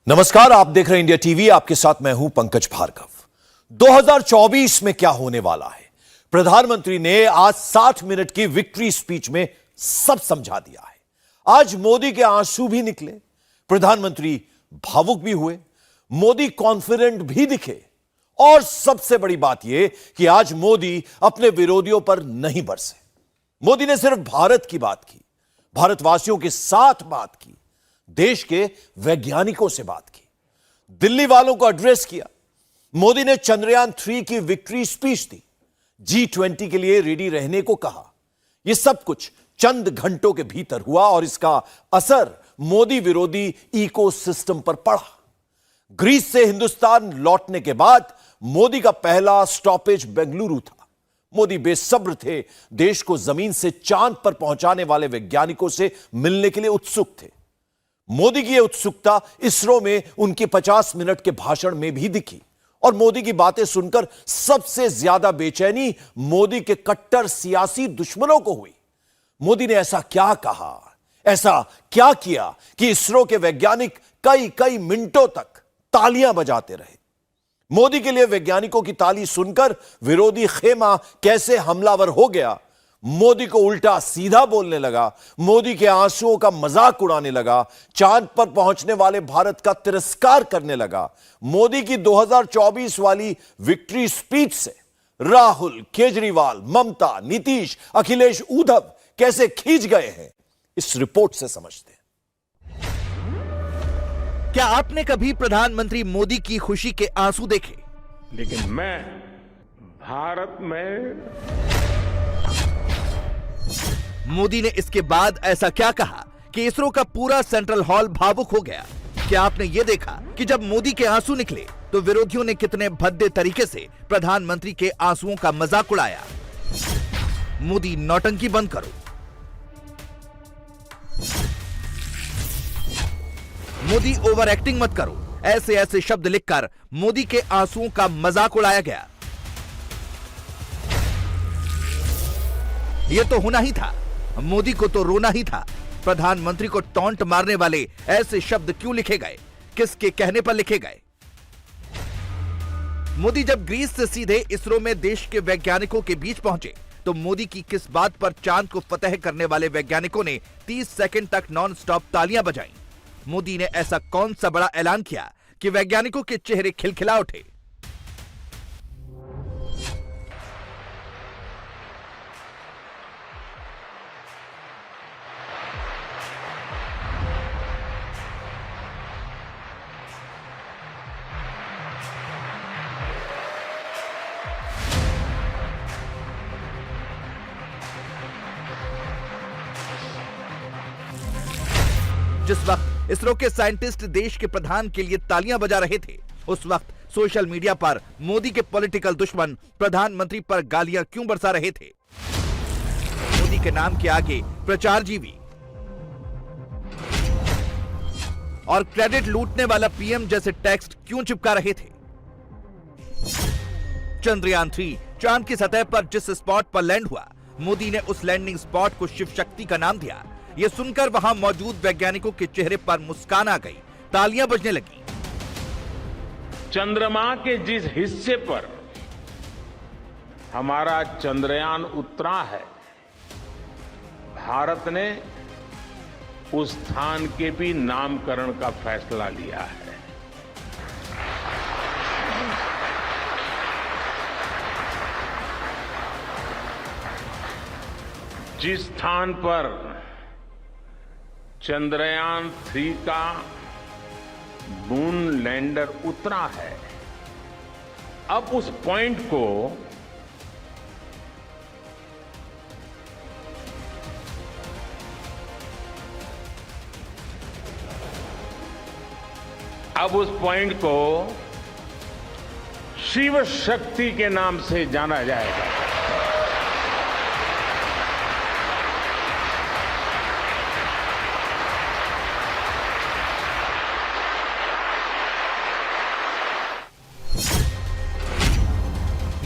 नमस्कार, आप देख रहे हैं इंडिया टीवी। आपके साथ मैं हूं पंकज भार्गव। 2024 में क्या होने वाला है, प्रधानमंत्री ने आज 60 मिनट की विक्ट्री स्पीच में सब समझा दिया है। आज मोदी के आंसू भी निकले, प्रधानमंत्री भावुक भी हुए, मोदी कॉन्फिडेंट भी दिखे, और सबसे बड़ी बात यह कि आज मोदी अपने विरोधियों पर नहीं बरसे। मोदी ने सिर्फ भारत की बात की, भारतवासियों के साथ बात की, देश के वैज्ञानिकों से बात की, दिल्ली वालों को एड्रेस किया। मोदी ने चंद्रयान 3 की विक्ट्री स्पीच दी, G20 के लिए रेडी रहने को कहा। यह सब कुछ चंद घंटों के भीतर हुआ और इसका असर मोदी विरोधी इकोसिस्टम पर पड़ा। ग्रीस से हिंदुस्तान लौटने के बाद मोदी का पहला स्टॉपेज बेंगलुरु था। मोदी बेसब्र थे, देश को जमीन से चांद पर पहुंचाने वाले वैज्ञानिकों से मिलने के लिए उत्सुक थे। मोदी की यह उत्सुकता इसरो में उनके 50 मिनट के भाषण में भी दिखी, और मोदी की बातें सुनकर सबसे ज्यादा बेचैनी मोदी के कट्टर सियासी दुश्मनों को हुई। मोदी ने ऐसा क्या कहा, ऐसा क्या किया कि इसरो के वैज्ञानिक कई कई मिनटों तक तालियां बजाते रहे। मोदी के लिए वैज्ञानिकों की ताली सुनकर विरोधी खेमा कैसे हमलावर हो गया, मोदी को उल्टा सीधा बोलने लगा, मोदी के आंसुओं का मजाक उड़ाने लगा, चांद पर पहुंचने वाले भारत का तिरस्कार करने लगा। मोदी की 2024 वाली विक्ट्री स्पीच से राहुल, केजरीवाल, ममता, नीतीश, अखिलेश, उद्धव कैसे खींच गए हैं, इस रिपोर्ट से समझते हैं। क्या आपने कभी प्रधानमंत्री मोदी की खुशी के आंसू देखे? लेकिन मैं भारत में मोदी ने इसके बाद ऐसा क्या कहा कि इसरो का पूरा सेंट्रल हॉल भावुक हो गया? क्या आपने यह देखा कि जब मोदी के आंसू निकले तो विरोधियों ने कितने भद्दे तरीके से प्रधानमंत्री के आंसुओं का मजाक उड़ाया? मोदी नौटंकी बंद करो। मोदी ओवर एक्टिंग मत करो, ऐसे ऐसे शब्द लिखकर मोदी के आंसुओं का मजाक उड़ाया गया। यह तो होना ही था, मोदी को तो रोना ही था। प्रधानमंत्री को टॉन्ट मारने वाले ऐसे शब्द क्यों लिखे गए, किसके कहने पर लिखे गए? मोदी जब ग्रीस से सीधे इसरो में देश के वैज्ञानिकों के बीच पहुंचे तो मोदी की किस बात पर चांद को फतेह करने वाले वैज्ञानिकों ने 30 सेकंड तक नॉन स्टॉप तालियां बजाई? मोदी ने ऐसा कौन सा बड़ा ऐलान किया कि वैज्ञानिकों के चेहरे खिलखिला उठे? जिस वक्त इसरो के साइंटिस्ट देश के प्रधान के लिए तालियां बजा रहे थे, उस वक्त सोशल मीडिया पर मोदी के पॉलिटिकल दुश्मन प्रधानमंत्री पर गालियां क्यों बरसा रहे थे? मोदी के नाम के आगे प्रचारजीवी और क्रेडिट लूटने वाला पीएम जैसे टेक्स्ट क्यों चिपका रहे थे? चंद्रयान 3 चांद की सतह पर जिस स्पॉट पर लैंड हुआ, मोदी ने उस लैंडिंग स्पॉट को शिव शक्ति का नाम दिया। यह सुनकर वहां मौजूद वैज्ञानिकों के चेहरे पर मुस्कान आ गई, तालियां बजने लगी। चंद्रमा के जिस हिस्से पर हमारा चंद्रयान उतरा है, भारत ने उस स्थान के भी नामकरण का फैसला लिया है। जिस स्थान पर चंद्रयान 3 का मून लैंडर उतरा है, अब उस पॉइंट को शिव शक्ति के नाम से जाना जाएगा।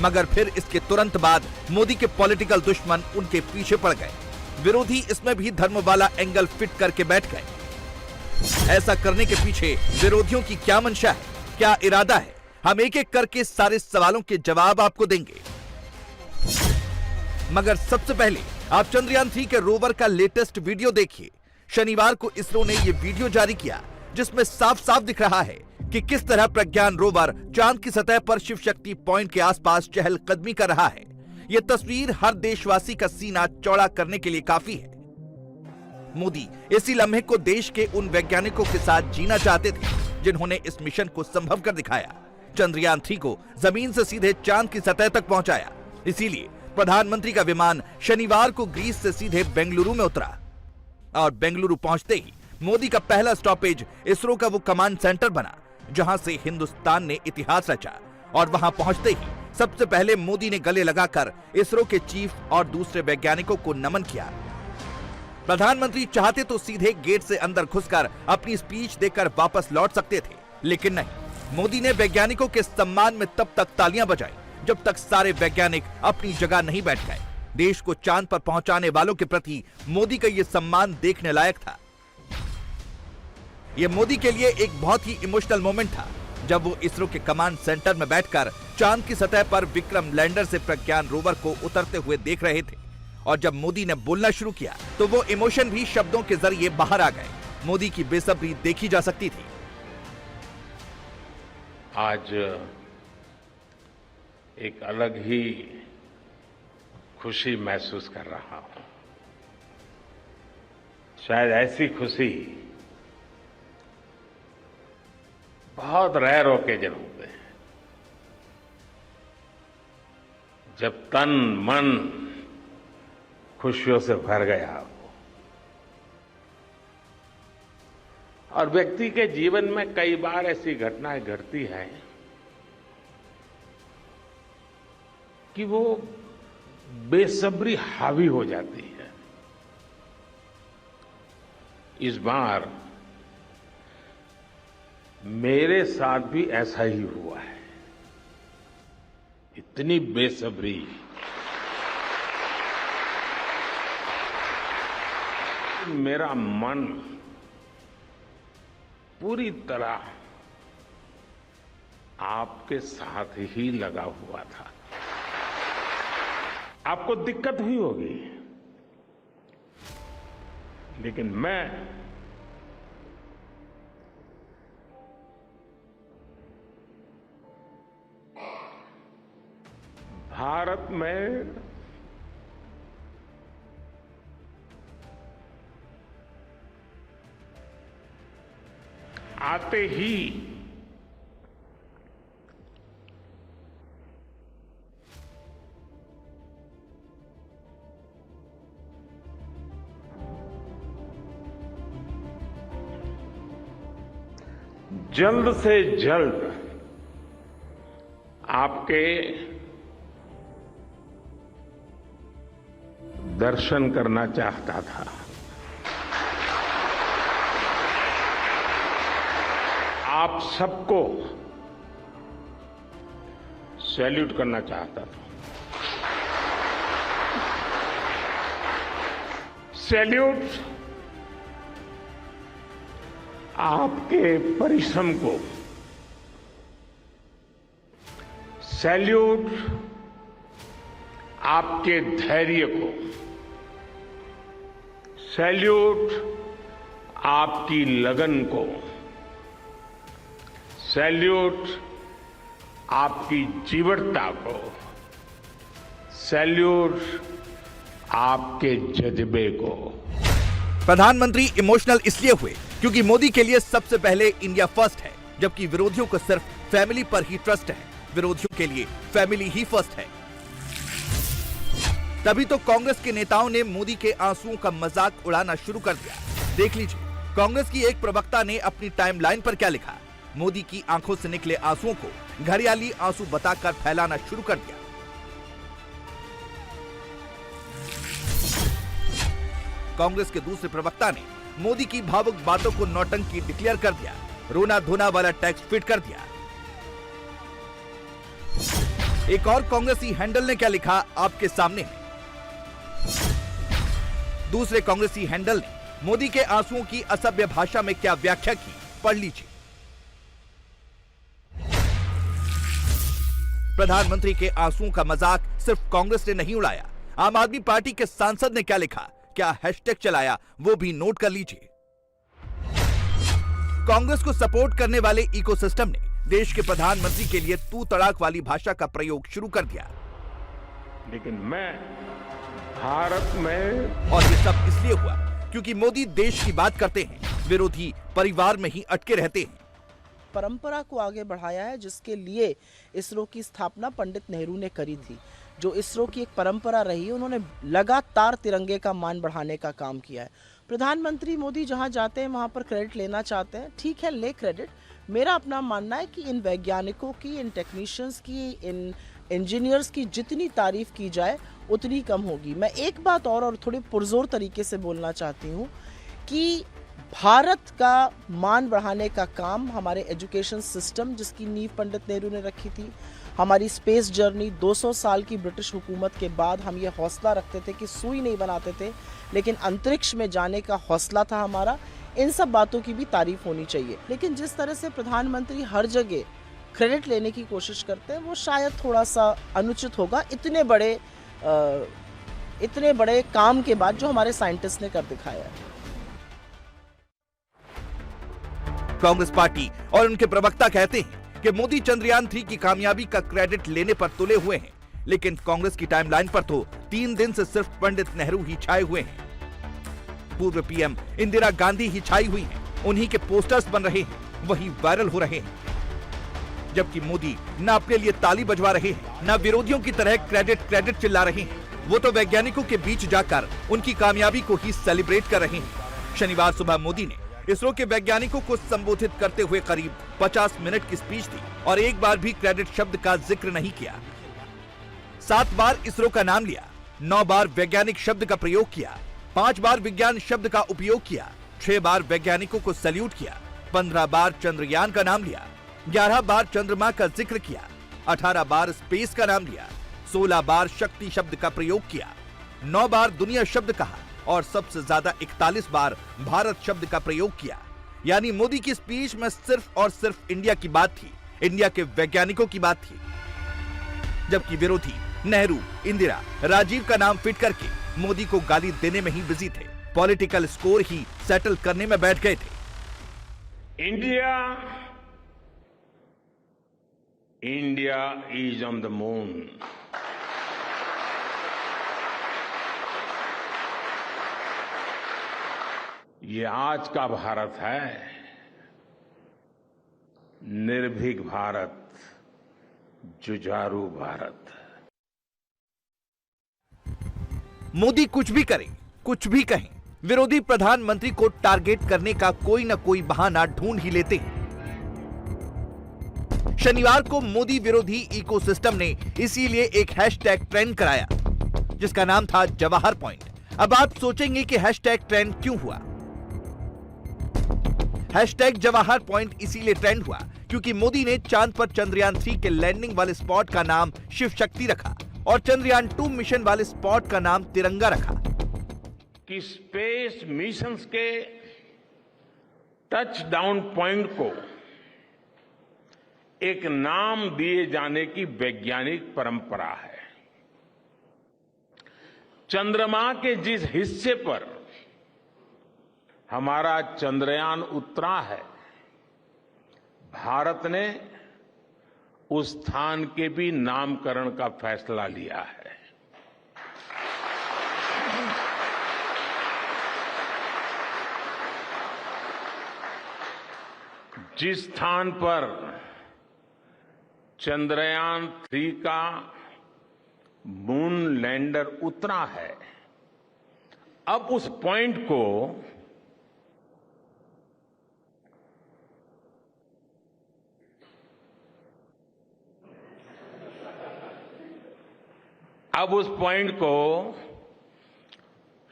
मगर फिर इसके तुरंत बाद मोदी के पॉलिटिकल दुश्मन उनके पीछे पड़ गए। विरोधी इसमें भी धर्म वाला एंगल फिट करके बैठ गए। ऐसा करने के पीछे विरोधियों की क्या मंशा है, क्या इरादा है, हम एक एक करके सारे सवालों के जवाब आपको देंगे। मगर सबसे पहले आप चंद्रयान 3 के रोवर का लेटेस्ट वीडियो देखिए। शनिवार को इसरो ने यह वीडियो जारी किया जिसमें साफ साफ दिख रहा है कि किस तरह प्रज्ञान रोवर चांद की सतह पर शिव शक्ति पॉइंट के आसपास चहलकदमी कर रहा है। यह तस्वीर हर देशवासी का सीना चौड़ा करने के लिए काफी है। मोदी इसी लम्हे को देश के उन वैज्ञानिकों के साथ जीना चाहते थे जिन्होंने इस मिशन को संभव कर दिखाया, चंद्रयान 3 को जमीन से सीधे चांद की सतह तक पहुंचाया। इसीलिए प्रधानमंत्री का विमान शनिवार को ग्रीस से सीधे बेंगलुरु में उतरा और बेंगलुरु पहुंचते ही मोदी का पहला स्टॉपेज इसरो का वो कमांड सेंटर बना जहां से हिंदुस्तान ने इतिहास रचा। और वहां पहुंचते ही सबसे पहले मोदी ने गले लगाकर इसरो के चीफ और दूसरे वैज्ञानिकों को नमन किया। प्रधानमंत्री चाहते तो सीधे गेट से अंदर घुसकर अपनी स्पीच देकर वापस लौट सकते थे, लेकिन नहीं। मोदी ने वैज्ञानिकों के सम्मान में तब तक तालियां बजाई जब तक सारे वैज्ञानिक अपनी जगह नहीं बैठ गए। देश को चांद पर पहुंचाने वालों के प्रति मोदी का यह सम्मान देखने लायक था। यह मोदी के लिए एक बहुत ही इमोशनल मोमेंट था जब वो इसरो के कमांड सेंटर में बैठकर चांद की सतह पर विक्रम लैंडर से प्रज्ञान रोवर को उतरते हुए देख रहे थे। और जब मोदी ने बोलना शुरू किया तो वो इमोशन भी शब्दों के जरिए बाहर आ गए। मोदी की बेसब्री देखी जा सकती थी। आज एक अलग ही खुशी महसूस कर रहा हूं। शायद ऐसी खुशी बहुत रेयर ओकेजन होते हैं जब तन मन खुशियों से भर गया हो। और व्यक्ति के जीवन में कई बार ऐसी घटनाएं घटती हैं कि वो बेसब्री हावी हो जाती है। इस बार मेरे साथ भी ऐसा ही हुआ है। इतनी बेसब्री, मेरा मन पूरी तरह आपके साथ ही लगा हुआ था। आपको दिक्कत हुई होगी, लेकिन मैं भारत में आते ही जल्द से जल्द आपके दर्शन करना चाहता था। आप सबको सैल्यूट करना चाहता था। सैल्यूट आपके परिश्रम को, सैल्यूट आपके धैर्य को, सैल्यूट आपकी लगन को, सैल्यूट आपकी जीवटता को, सैल्यूट आपके जज्बे को। प्रधानमंत्री इमोशनल इसलिए हुए क्योंकि मोदी के लिए सबसे पहले इंडिया फर्स्ट है, जबकि विरोधियों को सिर्फ फैमिली पर ही ट्रस्ट है। विरोधियों के लिए फैमिली ही फर्स्ट है। तभी तो कांग्रेस के नेताओं ने मोदी के आंसुओं का मजाक उड़ाना शुरू कर दिया। देख लीजिए, कांग्रेस की एक प्रवक्ता ने अपनी टाइमलाइन पर क्या लिखा। मोदी की आंखों से निकले आंसुओं को घड़ियाली आंसू बताकर फैलाना शुरू कर दिया। कांग्रेस के दूसरे प्रवक्ता ने मोदी की भावुक बातों को नौटंकी डिक्लेयर कर दिया। रोना धोना वाला टैक्स फिट कर दिया। एक और कांग्रेसी हैंडल ने क्या लिखा आपके सामने है। दूसरे कांग्रेसी हैंडल ने मोदी के आंसुओं की असभ्य भाषा में क्या व्याख्या की, पढ़ लीजिए। प्रधानमंत्री के आंसुओं का मजाक सिर्फ कांग्रेस ने नहीं उड़ाया, आम आदमी पार्टी के सांसद ने क्या लिखा, क्या हैशटैग चलाया, वो भी नोट कर लीजिए। कांग्रेस को सपोर्ट करने वाले इकोसिस्टम ने देश के प्रधानमंत्री के लिए तू तड़ाक वाली भाषा का प्रयोग शुरू कर दिया। लेकिन मैं भारत में, और ये सब इसलिए हुआ क्योंकि मोदी देश की बात करते हैं, विरोधी परिवार में ही अटके रहते हैं। परंपरा को आगे बढ़ाया है जिसके लिए इसरो की स्थापना पंडित नेहरू ने करी थी। जो इसरो की एक परंपरा रही है, उन्होंने लगातार तिरंगे का मान बढ़ाने का काम किया है। प्रधानमंत्री मोदी जहां जाते हैं वहां पर क्रेडिट लेना चाहते हैं, ठीक है, ले क्रेडिट। मेरा अपना मानना है कि इन वैज्ञानिकों की, इन टेक्नीशियंस की, इन इंजीनियर्स की जितनी तारीफ की जाए उतनी कम होगी। मैं एक बात और थोड़ी पुरजोर तरीके से बोलना चाहती हूँ कि भारत का मान बढ़ाने का काम हमारे एजुकेशन सिस्टम, जिसकी नींव पंडित नेहरू ने रखी थी, हमारी स्पेस जर्नी, 200 साल की ब्रिटिश हुकूमत के बाद हम ये हौसला रखते थे कि सुई नहीं बनाते थे, लेकिन अंतरिक्ष में जाने का हौसला था हमारा। इन सब बातों की भी तारीफ होनी चाहिए। लेकिन जिस तरह से प्रधानमंत्री हर जगह क्रेडिट लेने की कोशिश करते हैं, वो शायद थोड़ा सा अनुचित होगा इतने बड़े काम के बाद जो हमारे साइंटिस्ट ने कर दिखाया है। कांग्रेस पार्टी और उनके प्रवक्ता कहते हैं कि मोदी चंद्रयान 3 की कामयाबी का क्रेडिट लेने पर तुले हुए हैं, लेकिन कांग्रेस की टाइमलाइन पर तो 3 दिन से सिर्फ पंडित नेहरू ही छाए हुए हैं। पूर्व पीएम इंदिरा गांधी ही छाई हुई हैं, उन्हीं के पोस्टर्स बन रहे हैं, वही वायरल हो रहे हैं। जबकि मोदी न अपने लिए ताली बजवा रहे हैं, न विरोधियों की तरह क्रेडिट चिल्ला रहे हैं। वो तो वैज्ञानिकों के बीच जाकर उनकी कामयाबी को ही सेलिब्रेट कर रहे हैं। शनिवार सुबह मोदी ने इसरो के वैज्ञानिकों को संबोधित करते हुए करीब 50 मिनट की स्पीच दी और एक बार भी क्रेडिट शब्द का जिक्र नहीं किया। 7 बार इसरो का नाम लिया, 9 बार वैज्ञानिक शब्द का प्रयोग किया, 5 बार विज्ञान शब्द का उपयोग किया, 6 बार वैज्ञानिकों को सैल्यूट किया, 15 बार चंद्रयान का नाम लिया, 11 बार चंद्रमा का जिक्र किया, 18 बार स्पेस का नाम लिया, 16 बार शक्ति शब्द का प्रयोग किया, 9 बार दुनिया शब्द कहा और सबसे ज्यादा 41 बार भारत शब्द का प्रयोग किया। यानी मोदी की स्पीच में सिर्फ और सिर्फ इंडिया की बात थी, इंडिया के वैज्ञानिकों की बात थी। जबकि विरोधी नेहरू, इंदिरा, राजीव का नाम फिट करके मोदी को गाली देने में ही बिजी थे, पॉलिटिकल स्कोर ही सेटल करने में बैठ गए थे। India is on the moon. ये आज का भारत है, निर्भीक भारत, जुझारू भारत। मोदी कुछ भी करें, कुछ भी कहें, विरोधी प्रधानमंत्री को टारगेट करने का कोई ना कोई बहाना ढूंढ ही लेते हैं। शनिवार को मोदी विरोधी इकोसिस्टम ने इसीलिए एक हैशटैग ट्रेंड कराया जिसका नाम था जवाहर पॉइंट। अब आप सोचेंगे कि हैशटैग ट्रेंड क्यों हुआ? हैशटैग जवाहर पॉइंट इसीलिए ट्रेंड हुआ क्योंकि मोदी ने चांद पर चंद्रयान 3 के लैंडिंग वाले स्पॉट का नाम शिव शक्ति रखा और चंद्रयान 2 मिशन वाले स्पॉट का नाम तिरंगा रखा। कि स्पेस मिशंस के टच डाउन पॉइंट को एक नाम दिए जाने की वैज्ञानिक परंपरा है। चंद्रमा के जिस हिस्से पर हमारा चंद्रयान उतरा है, भारत ने उस स्थान के भी नामकरण का फैसला लिया है। जिस स्थान पर चंद्रयान 3 का मून लैंडर उतरा है, अब उस पॉइंट को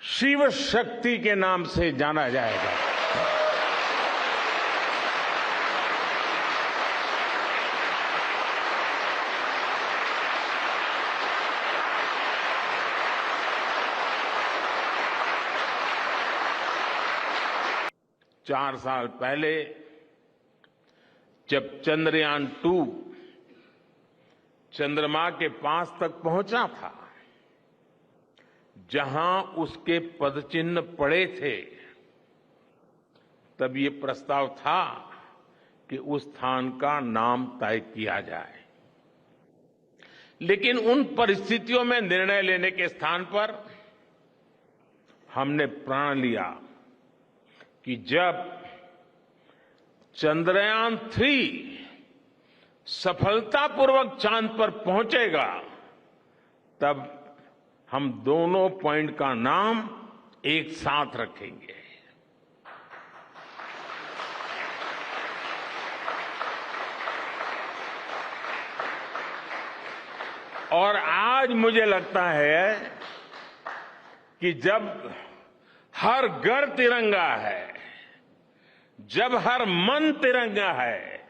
शिव शक्ति के नाम से जाना जाएगा। 4 साल पहले जब चंद्रयान-2 चंद्रमा के पास तक पहुंचा था, जहां उसके पदचिन्ह पड़े थे, तब ये प्रस्ताव था कि उस स्थान का नाम तय किया जाए। लेकिन उन परिस्थितियों में निर्णय लेने के स्थान पर हमने प्रण लिया कि जब चंद्रयान-3 सफलतापूर्वक चांद पर पहुंचेगा, तब हम दोनों पॉइंट का नाम एक साथ रखेंगे। और आज मुझे लगता है कि जब हर घर तिरंगा है, जब हर मन तिरंगा है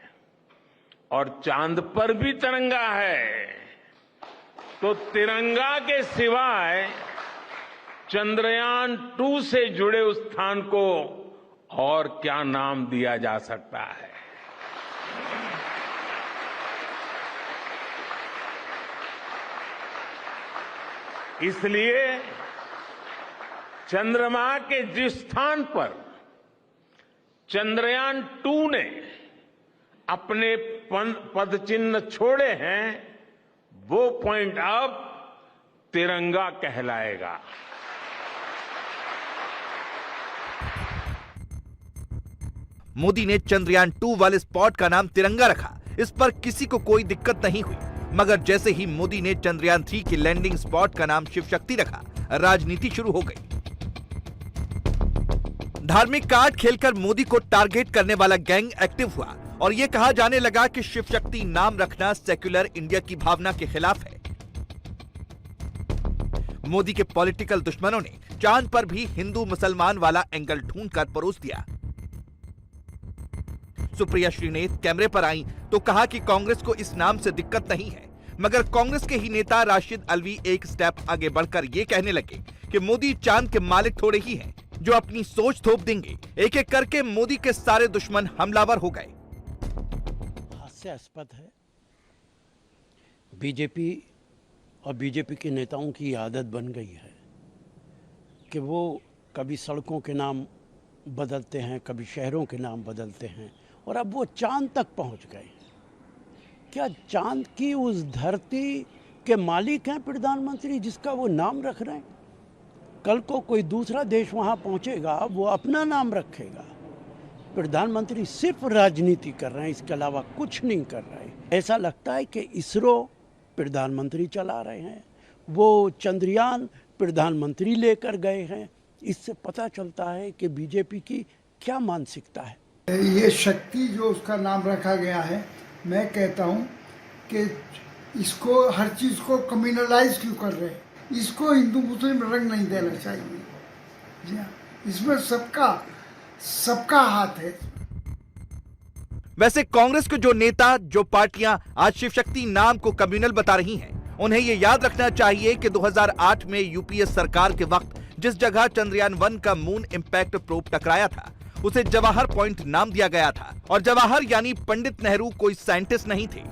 और चांद पर भी तिरंगा है, तो तिरंगा के सिवाय चंद्रयान-2 से जुड़े उस स्थान को और क्या नाम दिया जा सकता है। इसलिए चंद्रमा के जिस स्थान पर चंद्रयान-2 ने अपने पदचिन्ह छोड़े हैं, वो पॉइंट अब तिरंगा कहलाएगा। मोदी ने चंद्रयान-2 वाले स्पॉट का नाम तिरंगा रखा। इस पर किसी को कोई दिक्कत नहीं हुई, मगर जैसे ही मोदी ने चंद्रयान-3 के लैंडिंग स्पॉट का नाम शिव शक्ति रखा, राजनीति शुरू हो गई। धार्मिक कार्ड खेलकर मोदी को टारगेट करने वाला गैंग एक्टिव हुआ और यह कहा जाने लगा कि शिव शक्ति नाम रखना सेक्युलर इंडिया की भावना के खिलाफ है। मोदी के पॉलिटिकल दुश्मनों ने चांद पर भी हिंदू मुसलमान वाला एंगल ढूंढकर परोस दिया। सुप्रिया श्रीनेत कैमरे पर आई तो कहा कि कांग्रेस को इस नाम से दिक्कत नहीं है, मगर कांग्रेस के ही नेता राशिद अल्वी एक स्टेप आगे बढ़कर ये कहने लगे कि मोदी चांद के मालिक थोड़े ही हैं जो अपनी सोच थोप देंगे। एक एक करके मोदी के सारे दुश्मन हमलावर हो गए। हास्यास्पद है, बीजेपी और बीजेपी के नेताओं की आदत बन गई है कि वो कभी सड़कों के नाम बदलते हैं, कभी शहरों के नाम बदलते हैं, और अब वो चांद तक पहुंच गए। क्या चांद की उस धरती के मालिक हैं प्रधानमंत्री जिसका वो नाम रख रहे हैं? कल को कोई दूसरा देश वहां पहुंचेगा, वो अपना नाम रखेगा। प्रधानमंत्री सिर्फ राजनीति कर रहे हैं, इसके अलावा कुछ नहीं कर रहे हैं। ऐसा लगता है कि इसरो प्रधानमंत्री चला रहे हैं, वो चंद्रयान प्रधानमंत्री लेकर गए हैं। इससे पता चलता है कि बीजेपी की क्या मानसिकता है। ये शक्ति जो उसका नाम रखा गया है, मैं कहता हूँ कि इसको हर चीज़ को कम्युनलाइज क्यों कर रहे हैं? इसको हिंदू मुस्लिम रंग नहीं देना चाहिए। जी हाँ, इसमें सबका हाथ है। वैसे कांग्रेस के जो नेता, जो पार्टियां आज शिव शक्ति नाम को कम्युनल बता रही हैं, उन्हें यह याद रखना चाहिए कि 2008 में यूपीए सरकार के वक्त जिस जगह चंद्रयान-1 का मून इंपैक्ट प्रोब टकराया था, उसे जवाहर पॉइंट नाम दिया गया था। और जवाहर यानी पंडित नेहरू कोई साइंटिस्ट नहीं थे।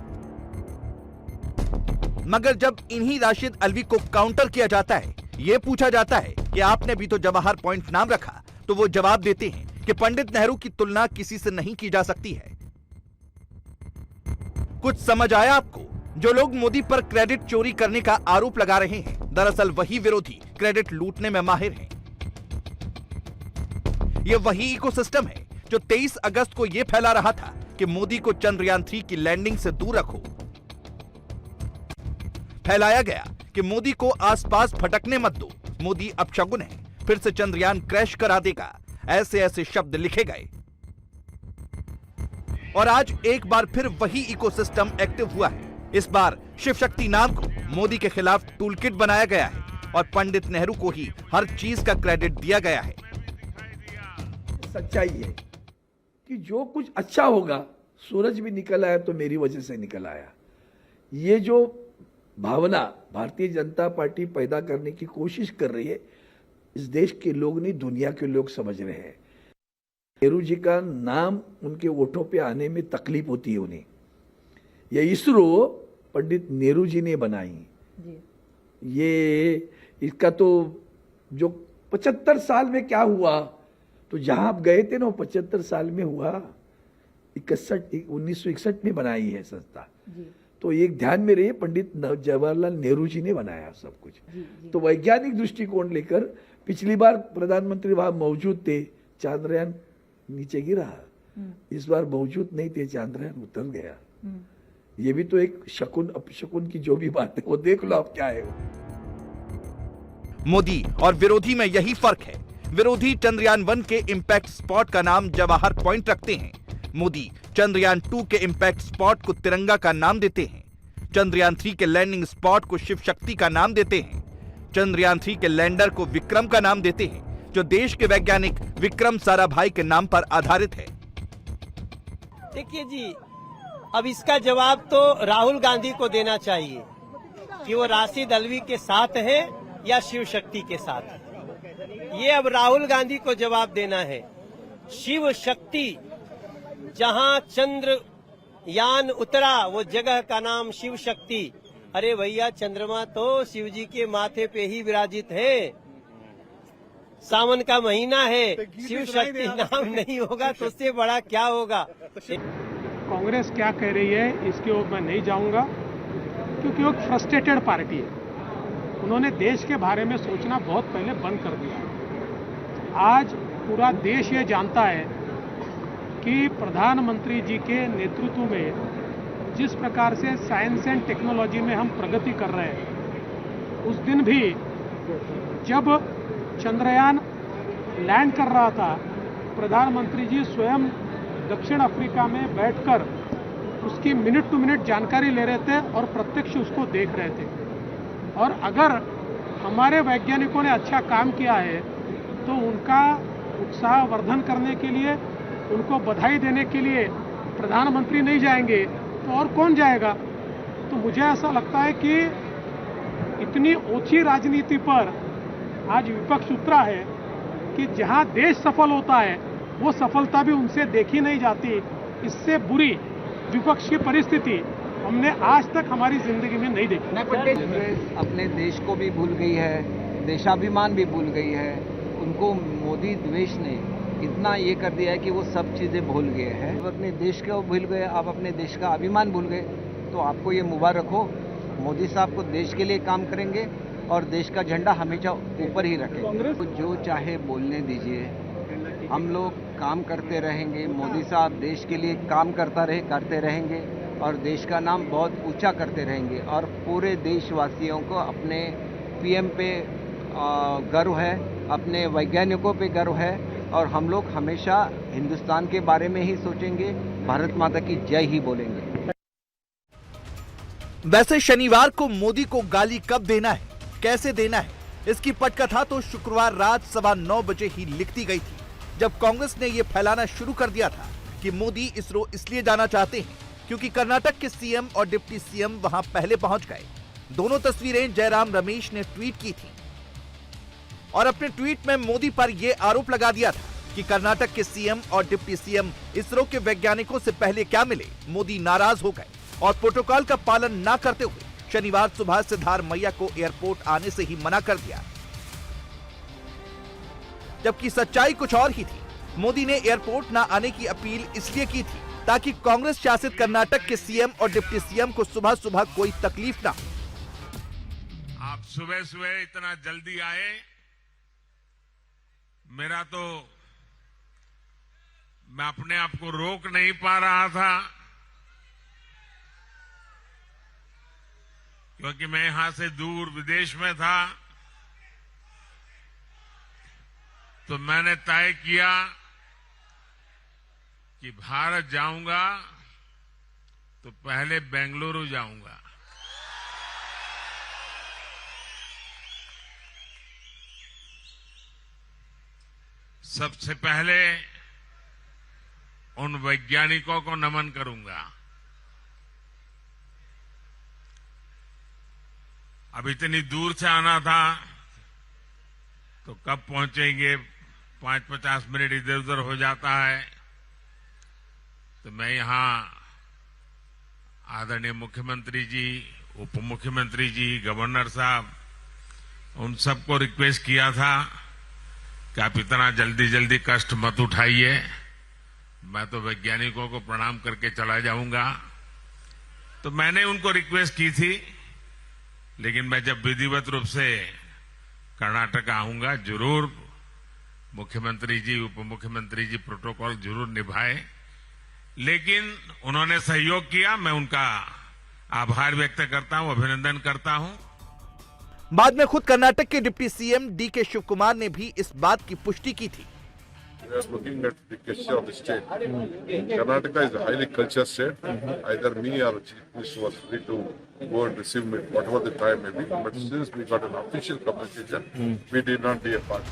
मगर जब इन्हीं राशिद अल्वी को काउंटर किया जाता है, यह पूछा जाता है कि आपने भी तो जवाहर पॉइंट नाम रखा, तो वो जवाब देते हैं कि पंडित नेहरू की तुलना किसी से नहीं की जा सकती है। कुछ समझ आया आपको? जो लोग मोदी पर क्रेडिट चोरी करने का आरोप लगा रहे हैं, दरअसल वही विरोधी क्रेडिट लूटने में माहिर हैं। यह वही इकोसिस्टम है जो 23 अगस्त को यह फैला रहा था कि मोदी को चंद्रयान-3 की लैंडिंग से दूर रखो। फैलाया गया कि मोदी को आसपास भटकने मत दो, मोदी अपशगुन है, फिर से चंद्रयान क्रैश करा देगा। ऐसे ऐसे शब्द लिखे गए और आज एक बार फिर वही इकोसिस्टम एक्टिव हुआ है। इस बार शिव शक्ति नाम को मोदी के खिलाफ टूलकिट बनाया गया है और पंडित नेहरू को ही हर चीज का क्रेडिट दिया गया है। सच्चाई है कि जो कुछ अच्छा होगा, सूरज भी निकल आया तो मेरी वजह से निकल आया। ये जो भावना भारतीय जनता पार्टी पैदा करने की कोशिश कर रही है, इस देश के लोग नहीं, दुनिया के लोग समझ रहे हैं। नेहरू जी का नाम उनके वोटों पे आने में तकलीफ होती है उन्हें। ये इसरो पंडित नेहरू जी ने बनाई। ये इसका तो जो 75 साल में क्या हुआ, तो जहां आप गए थे ना 75 साल में हुआ, 1961 में बनाई है संस्था। तो एक ध्यान में रहिए, पंडित जवाहरलाल नेहरू जी ने बनाया सब कुछ। तो वैज्ञानिक दृष्टिकोण लेकर पिछली बार प्रधानमंत्री वहां मौजूद थे, चांद्रयान नीचे गिरा। इस बार मौजूद नहीं थे, चांद्रयान उतर गया। ये भी तो एक शकुन अपशकुन की जो भी बात है वो देख लो आप क्या है। मोदी और विरोधी में यही फर्क है। विरोधी चंद्रयान 1 के इंपैक्ट स्पॉट का नाम जवाहर पॉइंट रखते हैं। मोदी चंद्रयान 2 के इंपैक्ट स्पॉट को तिरंगा का नाम देते हैं। चंद्रयान 3 के लैंडिंग स्पॉट को शिव शक्ति का नाम देते हैं। चंद्रयान 3 के लैंडर को विक्रम का नाम देते हैं, जो देश के वैज्ञानिक विक्रम साराभाई के नाम पर आधारित है। देखिए जी, अब इसका जवाब तो राहुल गांधी को देना चाहिए कि वो राशिद अल्वी के साथ है या शिव शक्ति के साथ है। ये अब राहुल गांधी को जवाब देना है। शिव शक्ति, जहां चंद्रयान उतरा वो जगह का नाम शिव शक्ति। अरे भैया, चंद्रमा तो शिव जी के माथे पे ही विराजित है। सावन का महीना है, शिव शक्ति नाम नहीं होगा तो उससे बड़ा क्या होगा। कांग्रेस क्या कह रही है इसके ऊपर मैं नहीं जाऊंगा, क्योंकि वो फ्रस्ट्रेटेड पार्टी है। उन्होंने देश के बारे में सोचना बहुत पहले बंद कर दिया। आज पूरा देश ये जानता है कि प्रधानमंत्री जी के नेतृत्व में जिस प्रकार से साइंस एंड टेक्नोलॉजी में हम प्रगति कर रहे हैं, उस दिन भी जब चंद्रयान लैंड कर रहा था, प्रधानमंत्री जी स्वयं दक्षिण अफ्रीका में बैठकर उसकी मिनट टू मिनट जानकारी ले रहे थे और प्रत्यक्ष उसको देख रहे थे। और अगर हमारे वैज्ञानिकों ने अच्छा काम किया है तो उनका उत्साहवर्धन करने के लिए, उनको बधाई देने के लिए प्रधानमंत्री नहीं जाएंगे तो और कौन जाएगा। तो मुझे ऐसा लगता है कि इतनी ओछी राजनीति पर आज विपक्ष उतरा है कि जहां देश सफल होता है वो सफलता भी उनसे देखी नहीं जाती। इससे बुरी विपक्ष की परिस्थिति हमने आज तक हमारी जिंदगी में नहीं देखी। कांग्रेस अपने देश को भी भूल गई है, देशाभिमान भी भूल गई है। उनको मोदी द्वेष ने इतना ये कर दिया है कि वो सब चीजें भूल गए हैं। अपने देश को भूल गए, आप अपने देश का अभिमान भूल गए। तो आपको ये मुबारक हो, मोदी साहब को देश के लिए काम करेंगे और देश का झंडा हमेशा ऊपर ही रखेंगे। तो जो चाहे बोलने दीजिए, हम लोग काम करते रहेंगे। मोदी साहब देश के लिए काम करते रहेंगे और देश का नाम बहुत ऊंचा करते रहेंगे। और पूरे देशवासियों को अपने पीएम पे गर्व है, अपने वैज्ञानिकों पे गर्व है और हम लोग हमेशा हिंदुस्तान के बारे में ही सोचेंगे, भारत माता की जय ही बोलेंगे। वैसे शनिवार को मोदी को गाली कब देना है, कैसे देना है, इसकी पटकथा तो शुक्रवार रात 9:15 बजे ही लिखती गई थी, जब कांग्रेस ने यह फैलाना शुरू कर दिया था कि मोदी इसरो इसलिए जाना चाहते हैं क्योंकि कर्नाटक के सीएम और डिप्टी सीएम वहां पहले पहुंच गए। दोनों तस्वीरें जयराम रमेश ने ट्वीट की थी और अपने ट्वीट में मोदी पर यह आरोप लगा दिया था कि कर्नाटक के सीएम और डिप्टी सीएम इसरो के वैज्ञानिकों से पहले क्या मिले। मोदी नाराज हो गए और प्रोटोकॉल का पालन न करते हुए शनिवार सुबह सिद्धारमैया को एयरपोर्ट आने से ही मना कर दिया, जबकि सच्चाई कुछ और ही थी। मोदी ने एयरपोर्ट न आने की अपील इसलिए की थी ताकि कांग्रेस शासित कर्नाटक के सीएम और डिप्टी सीएम को सुबह सुबह कोई तकलीफ ना हो। आप सुबह सुबह इतना जल्दी आए, मेरा तो मैं अपने आप को रोक नहीं पा रहा था, क्योंकि मैं यहां से दूर विदेश में था। तो मैंने तय किया कि भारत जाऊंगा तो पहले बेंगलुरु जाऊंगा। सबसे पहले उन वैज्ञानिकों को नमन करूंगा। अब इतनी दूर से आना था तो कब पहुंचेंगे 5-50 मिनट इधर उधर हो जाता है, तो मैं यहाँ आदरणीय मुख्यमंत्री जी, उप मुख्यमंत्री जी, गवर्नर साहब, उन सबको रिक्वेस्ट किया था कि आप इतना जल्दी जल्दी कष्ट मत उठाइए, मैं तो वैज्ञानिकों को प्रणाम करके चला जाऊंगा। तो मैंने उनको रिक्वेस्ट की थी, लेकिन मैं जब विधिवत रूप से कर्नाटक आऊंगा, जरूर मुख्यमंत्री जी, उप मुख्यमंत्री जी प्रोटोकॉल जरूर निभाए। लेकिन उन्होंने सहयोग किया, मैं उनका आभार व्यक्त करता हूं, अभिनंदन करता हूं। बाद में खुद कर्नाटक के deputy CM DK Shivakumar ने भी इस बात की पुष्टि की थी। We are looking at the question of the state. Karnataka is a highly cultured state. Either me or Chief Minister was free to go and receive me, whatever the time may be. But since we got an official communication, we did not be a part.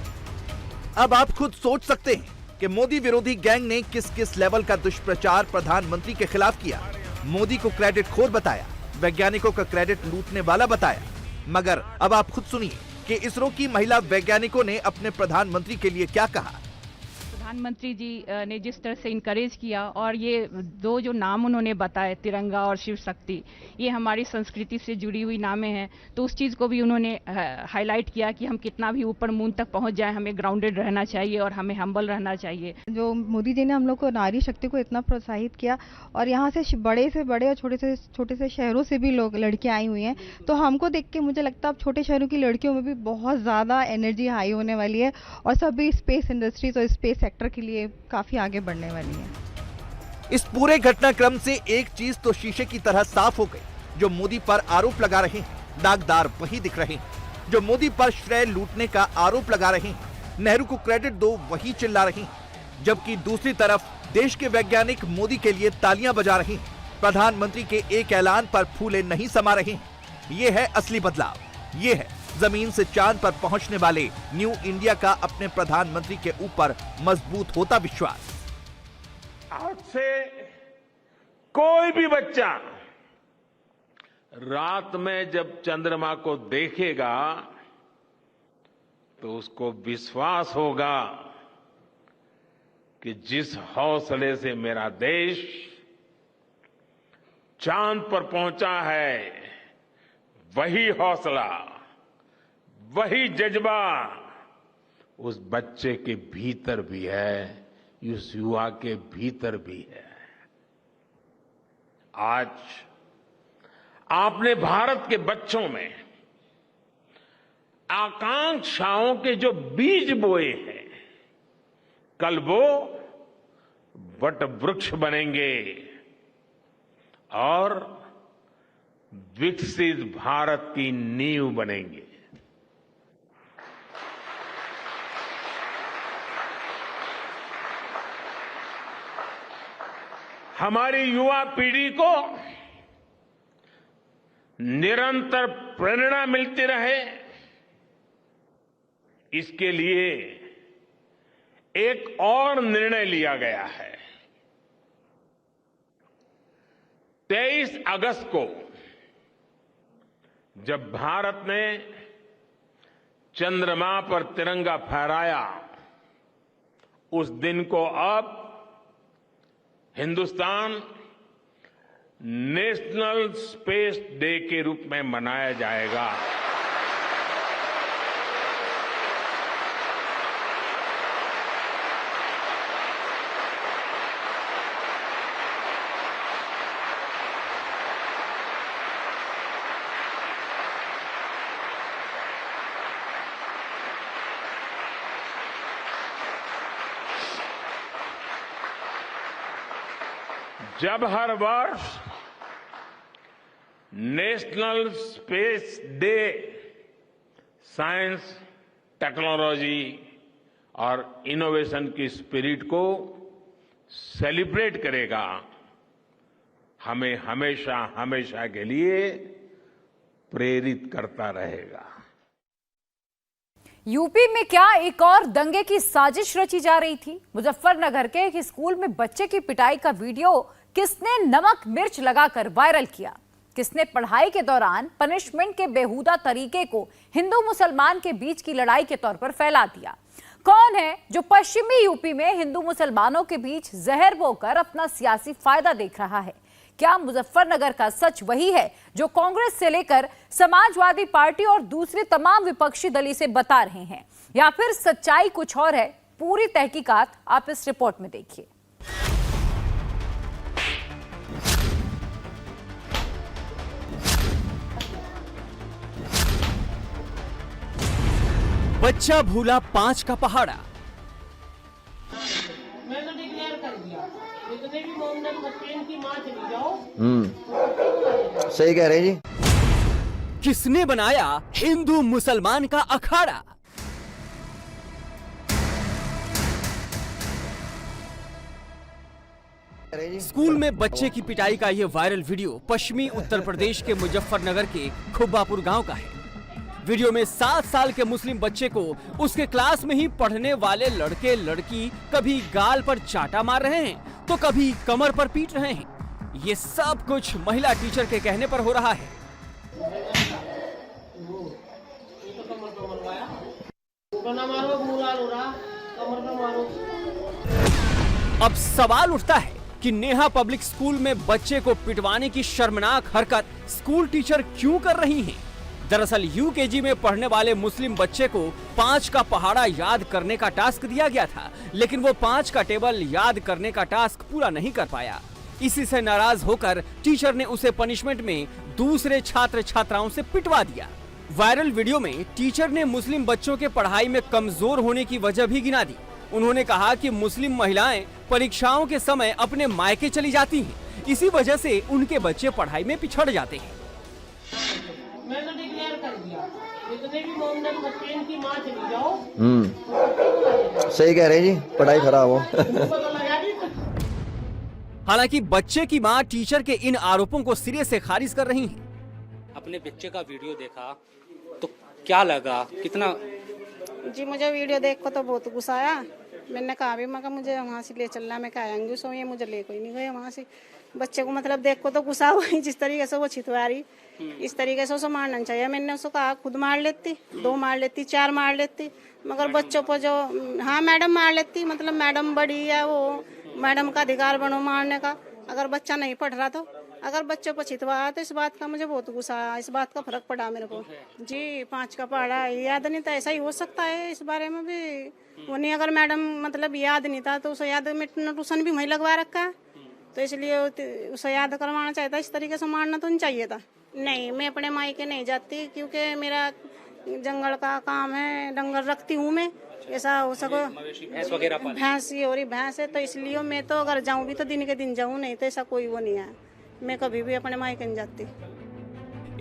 अब आप खुद सोच सकते हैं कि मोदी विरोधी gang ने किस किस लेवल का दुष्प्रचार प्रधानमंत्री के खिलाफ किया। मोदी को क्रेडिट खोर बताया, वैज्ञानिकों का क्रेडिट लूटने वाला बताया। मगर अब आप खुद सुनिए कि इसरो की महिला वैज्ञानिकों ने अपने प्रधानमंत्री के लिए क्या कहा। प्रधानमंत्री जी ने जिस तरह से इनकरेज किया, और ये दो जो नाम उन्होंने बताए, तिरंगा और शिव शक्ति, ये हमारी संस्कृति से जुड़ी हुई नामें हैं, तो उस चीज़ को भी उन्होंने हाईलाइट किया कि हम कितना भी ऊपर मून तक पहुंच जाए, हमें ग्राउंडेड रहना चाहिए और हमें हम्बल रहना चाहिए। जो मोदी जी ने हम लोग को नारी शक्ति को इतना प्रोत्साहित किया, और यहाँ से बड़े और छोटे से शहरों से भी लोग लड़कियाँ आई हुई हैं, तो हमको देख के मुझे लगता है अब छोटे शहरों की लड़कियों में भी बहुत ज़्यादा एनर्जी हाई होने वाली है, और सभी स्पेस इंडस्ट्रीज और स्पेस सेक्टर के लिए काफी आगे बढ़ने वाली है। इस पूरे घटनाक्रम से एक चीज तो शीशे की तरह साफ हो गई, जो मोदी पर आरोप लगा रहे हैं दागदार वही दिख रहे हैं। जो मोदी पर श्रेय लूटने का आरोप लगा रहे हैं, नेहरू को क्रेडिट दो वही चिल्ला रहे हैं। जबकि दूसरी तरफ देश के वैज्ञानिक मोदी के लिए तालियां बजा रहे हैं। प्रधानमंत्री के एक ऐलान पर फूले नहीं समा रहे हैं। ये है असली बदलाव। ये है जमीन से चांद पर पहुंचने वाले न्यू इंडिया का अपने प्रधानमंत्री के ऊपर मजबूत होता विश्वास। आज से कोई भी बच्चा रात में जब चंद्रमा को देखेगा तो उसको विश्वास होगा कि जिस हौसले से मेरा देश चांद पर पहुंचा है, वही हौसला, वही जज्बा उस बच्चे के भीतर भी है, उस युवा के भीतर भी है। आज आपने भारत के बच्चों में आकांक्षाओं के जो बीज बोए हैं, कल वो वट वृक्ष बनेंगे और विकसित भारत की नींव बनेंगे। हमारी युवा पीढ़ी को निरंतर प्रेरणा मिलती रहे, इसके लिए एक और निर्णय लिया गया है। 23 अगस्त को जब भारत ने चंद्रमा पर तिरंगा फहराया, उस दिन को अब हिंदुस्तान नेशनल स्पेस डे के रूप में मनाया जाएगा। जब हर वर्ष national space day science, technology और इनोवेशन की स्पिरिट को सेलिब्रेट करेगा, हमें हमेशा हमेशा के लिए प्रेरित करता रहेगा। यूपी में क्या एक और दंगे की साजिश रची जा रही थी। मुजफ्फरनगर के एक स्कूल में बच्चे की पिटाई का वीडियो किसने नमक मिर्च लगाकर वायरल किया? किसने पढ़ाई के दौरान पनिशमेंट के बेहुदा तरीके को हिंदू मुसलमान के बीच की लड़ाई के तौर पर फैला दिया? कौन है जो पश्चिमी यूपी में हिंदू मुसलमानों के बीच जहर बोकर अपना सियासी फायदा देख रहा है? क्या मुजफ्फरनगर का सच वही है जो कांग्रेस से लेकर समाजवादी पार्टी और दूसरे तमाम विपक्षी दल इसे बता रहे हैं, या फिर सच्चाई कुछ और है? पूरी तहकीकात आप इस रिपोर्ट में देखिए। बच्चा भूला 5 का पहाड़ा। मैंने डिक्लेयर कर दिया, जितने भी मोमडन बच्चे इनकी मां चली जाओ। सही कह रहे जी। किसने बनाया हिंदू मुसलमान का अखाड़ा? स्कूल में बच्चे की पिटाई का यह वायरल वीडियो पश्चिमी उत्तर प्रदेश के मुजफ्फरनगर के खुब्बापुर गांव का है। वीडियो में 7 साल के मुस्लिम बच्चे को उसके क्लास में ही पढ़ने वाले लड़के लड़की कभी गाल पर चाटा मार रहे हैं तो कभी कमर पर पीट रहे हैं। ये सब कुछ महिला टीचर के कहने पर हो रहा है। अब सवाल उठता है कि नेहा पब्लिक स्कूल में बच्चे को पिटवाने की शर्मनाक हरकत स्कूल टीचर क्यों कर रही हैं? दरअसल यूकेजी में पढ़ने वाले मुस्लिम बच्चे को 5 का पहाड़ा याद करने का टास्क दिया गया था, लेकिन वो 5 का टेबल याद करने का टास्क पूरा नहीं कर पाया। इसी से नाराज होकर टीचर ने उसे पनिशमेंट में दूसरे छात्र छात्राओं से पिटवा दिया। वायरल वीडियो में टीचर ने मुस्लिम बच्चों के पढ़ाई में कमजोर होने की वजह भी गिना दी। उन्होंने कहा कि मुस्लिम महिलाएं परीक्षाओं के समय अपने मायके चली जाती हैं, इसी वजह से उनके बच्चे पढ़ाई में पिछड़ जाते हैं। मैंने डिक्लेयर कर दिया, जितने भी मोमडन बच्चे इनकी मां चली जाओ। सही कह रहे जी, पढ़ाई खराब हो। हालांकि बच्चे की मां टीचर के इन आरोपों को सिरे से खारिज कर रही हैं। अपने बच्चे का वीडियो देखा तो क्या लगा, कितना? जी मुझे वीडियो देख को तो बहुत गुस्सा आया। मैंने कहा भी मगर मुझे वहाँ से ले चलना, मैं कहा सो ये मुझे ले कोई नहीं गए वहाँ से। बच्चे को मतलब देख को तो गुस्सा हुआ, जिस तरीके से वो छितवा रही इस तरीके से उसे मारना चाहिए। मैंने उसको कहा खुद मार लेती, 2 मार लेती, 4 मार लेती, मगर बच्चों पर जो हाँ मैडम मार लेती, मतलब मैडम बड़ी है, वो मैडम का अधिकार बनो मारने का। अगर बच्चा नहीं पढ़ रहा तो अगर बच्चों पर छितवाया तो इस बात का मुझे बहुत गुस्सा आया, इस बात का फर्क पड़ा मेरे को। जी 5 का पढ़ा याद नहीं था, ऐसा ही हो सकता है, इस बारे में भी वो नहीं। अगर मैडम मतलब याद नहीं था तो उसे याद में ट्यूशन भी वहीं लगवा रखा है, तो इसलिए उसे याद करवाना चाहिए था। इस तरीके से मारना तो नहीं चाहिए था। नहीं, मैं अपने मायके नहीं जाती क्योंकि मेरा जंगल का काम है, डंगर रखती हूँ मैं। ऐसा हो सको भैंस ही हो रही भैंस है, तो इसलिए मैं तो अगर जाऊँ भी तो दिन के दिन जाऊँ, नहीं तो ऐसा कोई वो नहीं है। मैं कभी भी अपने मायके नहीं जाती।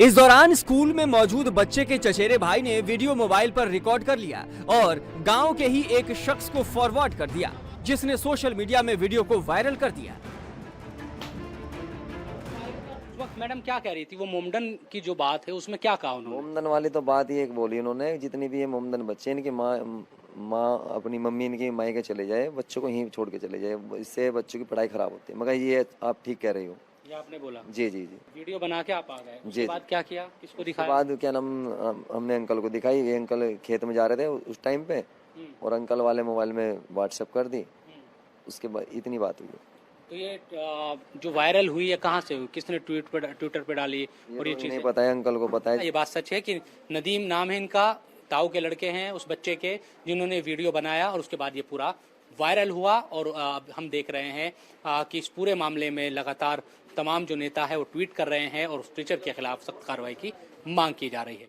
इस दौरान स्कूल में मौजूद बच्चे के चचेरे भाई ने वीडियो मोबाइल पर रिकॉर्ड कर लिया और गांव के ही एक शख्स को फॉरवर्ड कर दिया, जिसने सोशल मीडिया में वीडियो को वायरल कर दिया। मैडम क्या कह रही थी? वो मोमडन की जो बात है उसमें क्या कहा उन्होंने? मोमडन वाली तो बात ही एक बोली उन्होंने, जितनी भी ये मोमडन बच्चे इनकी माँ अपनी मम्मी इनकी माई के चले जाए, बच्चों को यहीं छोड़ के चले जाए, इससे बच्चों की पढ़ाई खराब होती है। मगर ये आप ठीक कह रही हो, ये आपने बोला? जी जी जी। वीडियो बना के आप आ गए, उसके बाद क्या किया, किसको दिखाया? बाद क्या नाम हमने अंकल को दिखाई। ये अंकल खेत में जा रहे थे उस टाइम पे, और अंकल वाले मोबाइल में व्हाट्सएप कर दी, उसके बाद इतनी बात हुई। तो ये जो वायरल हुई है कहाँ से हुई, किसने ट्विटर पे डाली? और ये चीज़ नहीं पता है, अंकल को पता है। ये बात सच है कि नदीम नाम है इनका, ताऊ के लड़के हैं उस बच्चे के, जिन्होंने वीडियो बनाया और उसके बाद ये पूरा वायरल हुआ। और हम देख रहे हैं कि इस पूरे मामले में लगातार तमाम जो नेता है वो ट्वीट कर रहे हैं और उस टीचर के खिलाफ सख्त कार्रवाई की मांग की जा रही है।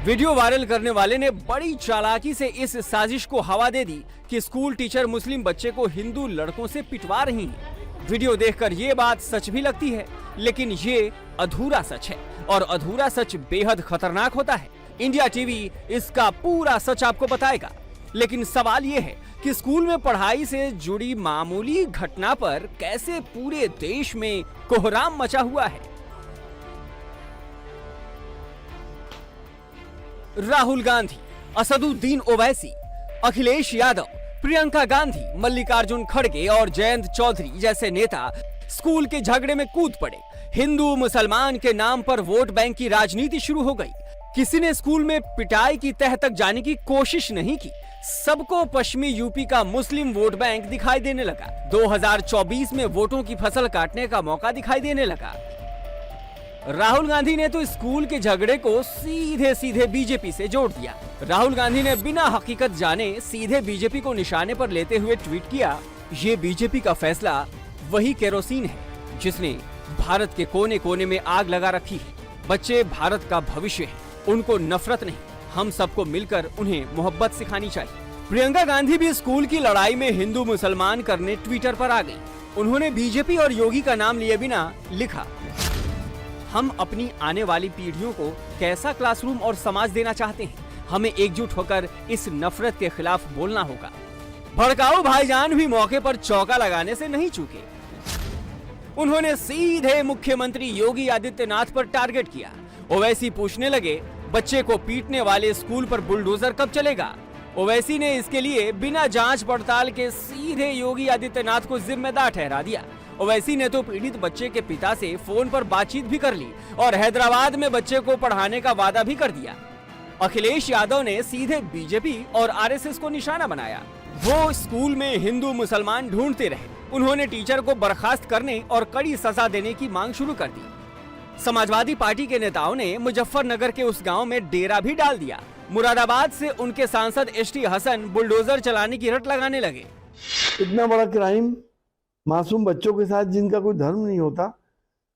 वीडियो वायरल करने वाले ने बड़ी चालाकी से इस साजिश को हवा दे दी कि स्कूल टीचर मुस्लिम बच्चे को हिंदू लड़कों से पिटवा रही हैं। वीडियो देखकर ये बात सच भी लगती है, लेकिन ये अधूरा सच है और अधूरा सच बेहद खतरनाक होता है। इंडिया टीवी इसका पूरा सच आपको बताएगा, लेकिन सवाल ये है कि स्कूल में पढ़ाई से जुड़ी मामूली घटना पर कैसे पूरे देश में कोहराम मचा हुआ है। राहुल गांधी, असदुद्दीन ओवैसी, अखिलेश यादव, प्रियंका गांधी, मल्लिकार्जुन खड़गे और जयंत चौधरी जैसे नेता स्कूल के झगड़े में कूद पड़े। हिंदू मुसलमान के नाम पर वोट बैंक की राजनीति शुरू हो गई। किसी ने स्कूल में पिटाई की तह तक जाने की कोशिश नहीं की, सबको पश्चिमी यूपी का मुस्लिम वोट बैंक दिखाई देने लगा। 2024 में वोटों की फसल काटने का मौका दिखाई देने लगा। राहुल गांधी ने तो स्कूल के झगड़े को सीधे सीधे बीजेपी से जोड़ दिया। राहुल गांधी ने बिना हकीकत जाने सीधे बीजेपी को निशाने पर लेते हुए ट्वीट किया, ये बीजेपी का फैसला वही केरोसिन है जिसने भारत के कोने कोने में आग लगा रखी है। बच्चे भारत का भविष्य हैं, उनको नफरत नहीं, हम सबको मिलकर उन्हें मोहब्बत सिखानी चाहिए। प्रियंका गांधी भी स्कूल की लड़ाई में हिंदू मुसलमान करने ट्विटर पर आ गई। उन्होंने बीजेपी और योगी का नाम लिए बिना लिखा, हम अपनी आने वाली पीढ़ियों को कैसा क्लासरूम और समाज देना चाहते हैं, हमें एकजुट होकर इस नफरत के खिलाफ बोलना होगा। भड़काऊ भाईजान भी मौके पर चौका लगाने से नहीं चूके। उन्होंने सीधे मुख्यमंत्री योगी आदित्यनाथ पर टारगेट किया। ओवैसी पूछने लगे, बच्चे को पीटने वाले स्कूल पर बुलडोजर कब चलेगा? ओवैसी ने इसके लिए बिना जांच पड़ताल के सीधे योगी आदित्यनाथ को जिम्मेदार ठहरा दिया। ओवैसी ने तो पीड़ित बच्चे के पिता से फोन पर बातचीत भी कर ली और हैदराबाद में बच्चे को पढ़ाने का वादा भी कर दिया। अखिलेश यादव ने सीधे बीजेपी और आरएसएस को निशाना बनाया। वो स्कूल में हिंदू मुसलमान ढूंढते रहे। उन्होंने टीचर को बर्खास्त करने और कड़ी सजा देने की मांग शुरू कर दी। समाजवादी पार्टी के नेताओं ने मुजफ्फरनगर के उस गांव में डेरा भी डाल दिया। मुरादाबाद से उनके सांसद एसटी हसन बुलडोजर चलाने की रट लगाने लगे। इतना बड़ा क्राइम मासूम बच्चों के साथ जिनका कोई धर्म नहीं होता,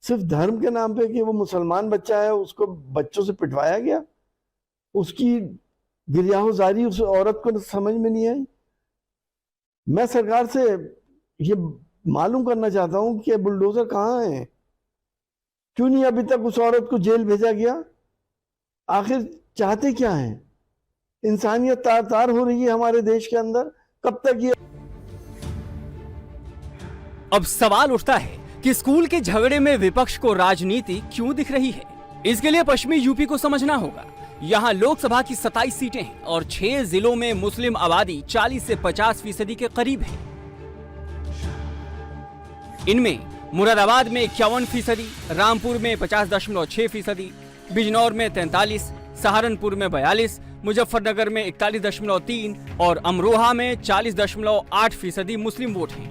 सिर्फ धर्म के नाम पे कि वो मुसलमान बच्चा है उसको बच्चों से पिटवाया गया। उसकी गिरियाहुजारी उस औरत को समझ में नहीं आई। मैं सरकार से ये मालूम करना चाहता हूं कि बुलडोजर कहाँ है, क्यों नहीं अभी तक उस औरत को जेल भेजा गया? आखिर चाहते क्या हैं? इंसानियत तार तार हो रही है हमारे देश के अंदर, कब तक ये? अब सवाल उठता है कि स्कूल के झगड़े में विपक्ष को राजनीति क्यों दिख रही है। इसके लिए पश्चिमी यूपी को समझना होगा। यहाँ लोकसभा की 27 सीटें हैं और 6 जिलों में मुस्लिम आबादी 40 से 50% के करीब है। इनमें मुरादाबाद में 51%, रामपुर में 50.6%, बिजनौर में 43%, सहारनपुर में 42%, मुजफ्फरनगर में 41.3% और अमरोहा में 40.8% मुस्लिम वोट हैं।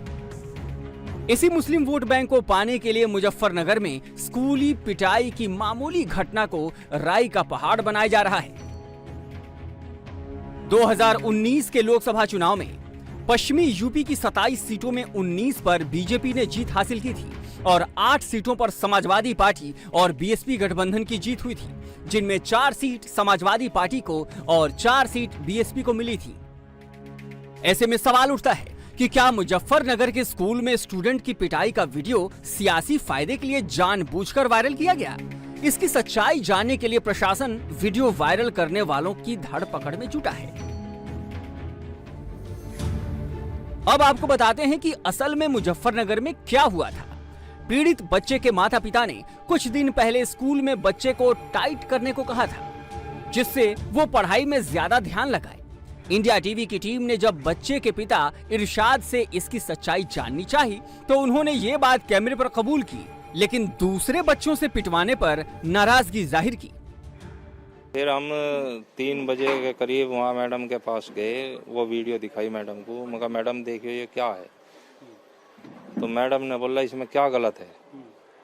इसी मुस्लिम वोट बैंक को पाने के लिए मुजफ्फरनगर में स्कूली पिटाई की मामूली घटना को राई का पहाड़ बनाया जा रहा है। 2019 के लोकसभा चुनाव में पश्चिमी यूपी की 27 सीटों में 19 पर बीजेपी ने जीत हासिल की थी और 8 सीटों पर समाजवादी पार्टी और बीएसपी गठबंधन की जीत हुई थी, जिनमें 4 सीट समाजवादी पार्टी को और 4 सीट बीएसपी को मिली थी। ऐसे में सवाल उठता है कि क्या मुजफ्फरनगर के स्कूल में स्टूडेंट की पिटाई का वीडियो सियासी फायदे के लिए जानबूझकर वायरल किया गया? इसकी सच्चाई जानने के लिए प्रशासन वीडियो वायरल करने वालों की धर पकड़ में जुटा है। अब आपको बताते हैं कि असल में मुजफ्फरनगर में क्या हुआ था। पीड़ित बच्चे के माता पिता ने कुछ दिन पहले स्कूल में बच्चे को टाइट करने को कहा था, जिससे वो पढ़ाई में ज्यादा ध्यान लगाए। इंडिया टीवी की टीम ने जब बच्चे के पिता इरशाद से इसकी सच्चाई जाननी चाही तो उन्होंने ये बात कैमरे पर कबूल की, लेकिन दूसरे बच्चों से पिटवाने पर नाराजगी जाहिर की। फिर हम 3 बजे के करीब वहाँ मैडम के पास गए, वो वीडियो दिखाई मैडम को। मैं कहा मैडम देखिए ये क्या है, तो मैडम ने बोला इसमें क्या गलत है,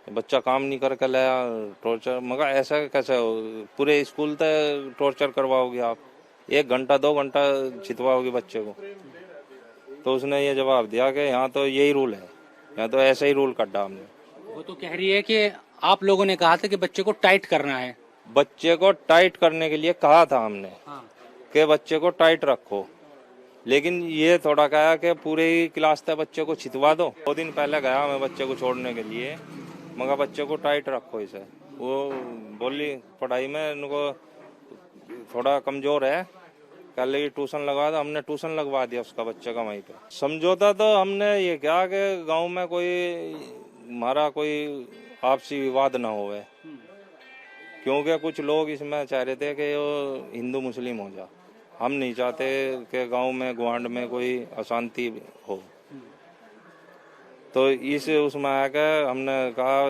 बच्चा काम नहीं करके लाया, टॉर्चर। मगर ऐसा कैसे हो, पूरे स्कूल तक टॉर्चर करवाओगे आप, 1 घंटा 2 घंटा छितवाओगे बच्चे को? तो उसने ये जवाब दिया कि यहाँ तो यही रूल है, यहाँ तो ऐसा ही रूल काटा हमने। वो तो कह रही है कि आप लोगों ने कहा था कि बच्चे को टाइट करना है। बच्चे को टाइट करने के लिए कहा था हमने कि बच्चे को टाइट रखो, लेकिन ये थोड़ा कहा कि पूरे ही क्लास तक बच्चे को छितवा दो। 2 दिन पहले गया मैं बच्चे को छोड़ने के लिए, मगर बच्चे को टाइट रखो इसे। वो बोली पढ़ाई में उनको थोड़ा कमजोर है, कल ही ट्यूशन लगवा दो। हमने ट्यूशन लगवा दिया उसका बच्चे का वहीं पे। समझौता तो हमने ये कहा कि गांव में कोई हमारा कोई आपसी विवाद ना होवे, क्योंकि कुछ लोग इसमें चाह रहे थे कि वो हिंदू मुस्लिम हो जा। हम नहीं चाहते कि गांव में गुआंढ में कोई अशांति हो। तो इस उसमें आकर हमने कहा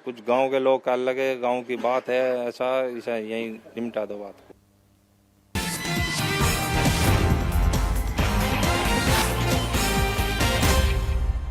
कुछ गांव के लोग कहने लगे गांव की बात है, ऐसा यहीं निपटा दो बात को।